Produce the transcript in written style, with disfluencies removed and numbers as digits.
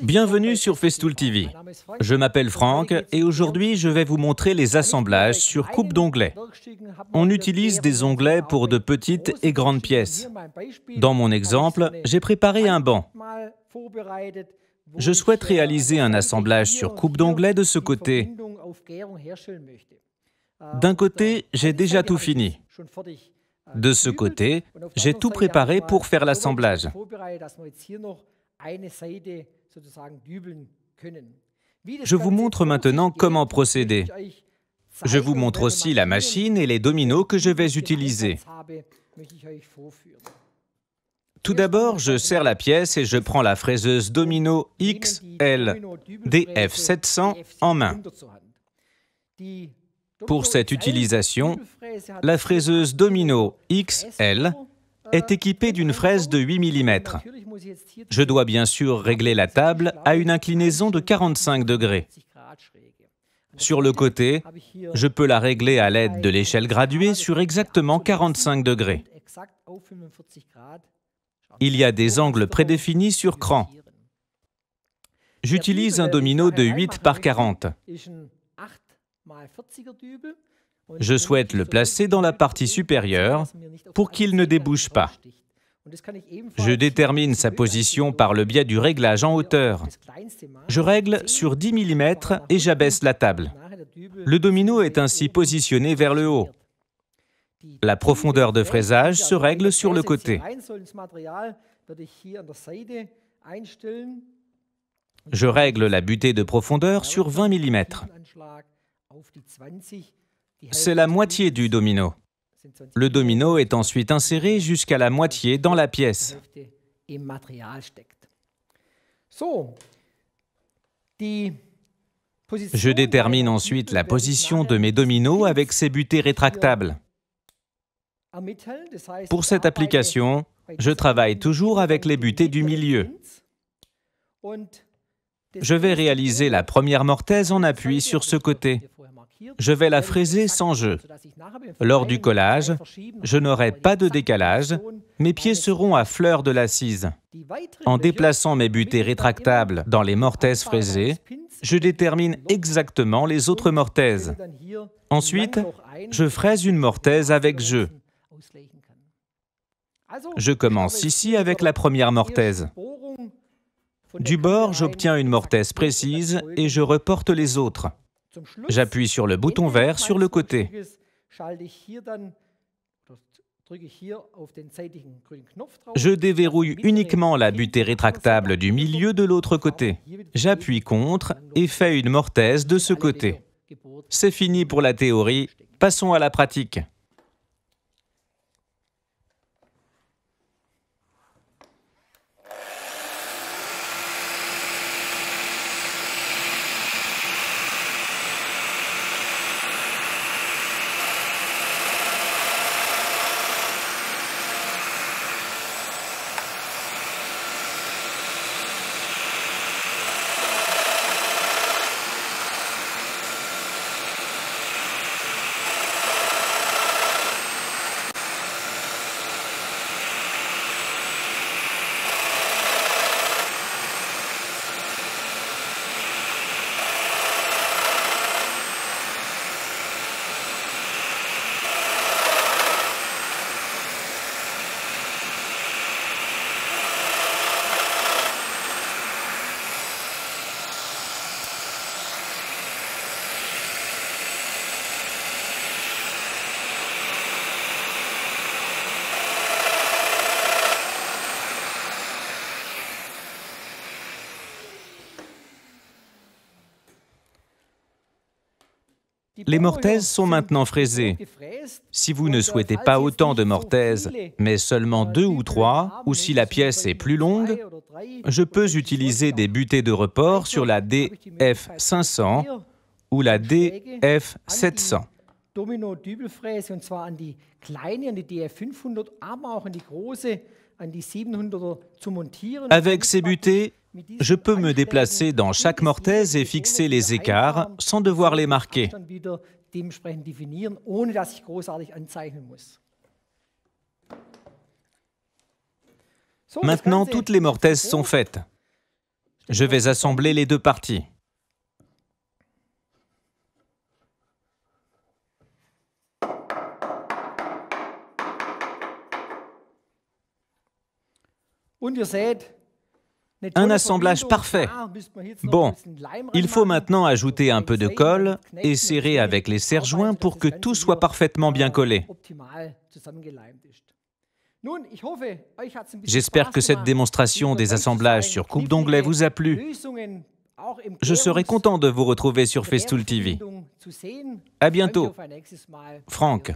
Bienvenue sur Festool TV. Je m'appelle Franck et aujourd'hui je vais vous montrer les assemblages sur coupe d'onglets. On utilise des onglets pour de petites et grandes pièces. Dans mon exemple, j'ai préparé un banc. Je souhaite réaliser un assemblage sur coupe d'onglets de ce côté. D'un côté, j'ai déjà tout fini. De ce côté, j'ai tout préparé pour faire l'assemblage. Je vous montre maintenant comment procéder. Je vous montre aussi la machine et les dominos que je vais utiliser. Tout d'abord, je serre la pièce et je prends la fraiseuse Domino XL DF700 en main. Pour cette utilisation, la fraiseuse Domino XL est équipée d'une fraise de 8 mm. Je dois bien sûr régler la table à une inclinaison de 45 degrés. Sur le côté, je peux la régler à l'aide de l'échelle graduée sur exactement 45 degrés. Il y a des angles prédéfinis sur cran. J'utilise un domino de 8 par 40. Je souhaite le placer dans la partie supérieure pour qu'il ne débouche pas. Je détermine sa position par le biais du réglage en hauteur. Je règle sur 10 mm et j'abaisse la table. Le domino est ainsi positionné vers le haut. La profondeur de fraisage se règle sur le côté. Je règle la butée de profondeur sur 20 mm. C'est la moitié du domino. Le domino est ensuite inséré jusqu'à la moitié dans la pièce. Je détermine ensuite la position de mes dominos avec ces butées rétractables. Pour cette application, je travaille toujours avec les butées du milieu. Je vais réaliser la première mortaise en appui sur ce côté. Je vais la fraiser sans jeu. Lors du collage, je n'aurai pas de décalage, mes pieds seront à fleur de l'assise. En déplaçant mes butées rétractables dans les mortaises fraisées, je détermine exactement les autres mortaises. Ensuite, je fraise une mortaise avec jeu. Je commence ici avec la première mortaise. Du bord, j'obtiens une mortaise précise et je reporte les autres. J'appuie sur le bouton vert sur le côté. Je déverrouille uniquement la butée rétractable du milieu de l'autre côté. J'appuie contre et fais une mortaise de ce côté. C'est fini pour la théorie, passons à la pratique. Les mortaises sont maintenant fraisées. Si vous ne souhaitez pas autant de mortaises, mais seulement 2 ou 3, ou si la pièce est plus longue, je peux utiliser des butées de report sur la DF500 ou la DF700. Avec ces butées, je peux me déplacer dans chaque mortaise et fixer les écarts sans devoir les marquer. Maintenant, toutes les mortaises sont faites. Je vais assembler les deux parties. Un assemblage parfait. Bon, il faut maintenant ajouter un peu de colle et serrer avec les serre-joints pour que tout soit parfaitement bien collé. J'espère que cette démonstration des assemblages sur coupe d'onglet vous a plu. Je serai content de vous retrouver sur Festool TV. À bientôt. Franck.